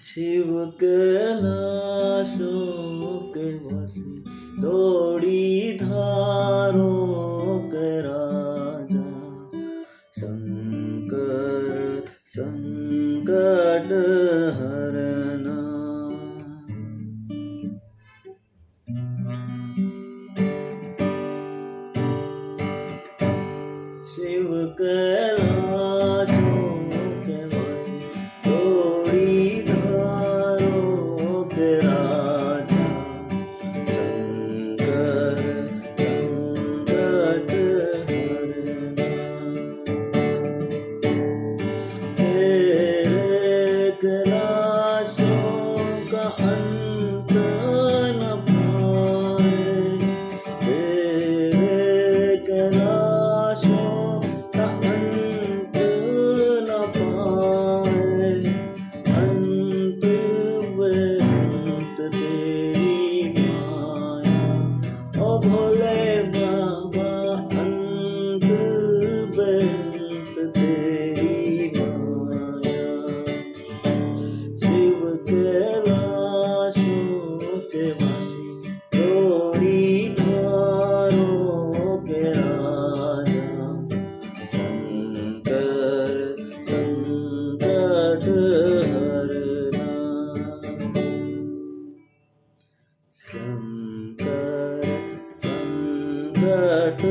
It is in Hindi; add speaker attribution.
Speaker 1: शिव कैलाशों के वासी दौड़ी धारों के राजा शंकर संकट हरना। शिव कैलाशों के वासी दौड़ी धारों के राजा शंकर संकट हरना। तेरे कैलाशों का अंत न पाए, तेरे कैलाशों का अंत न पाए, अंत बेअंत तेरी माया। ओ भोले बाबा अंत बेअंत तेरी माया। शिव कैलाशों के वासी दौड़ी धारों के राजा शंकर संकट हरना। शंकर संकट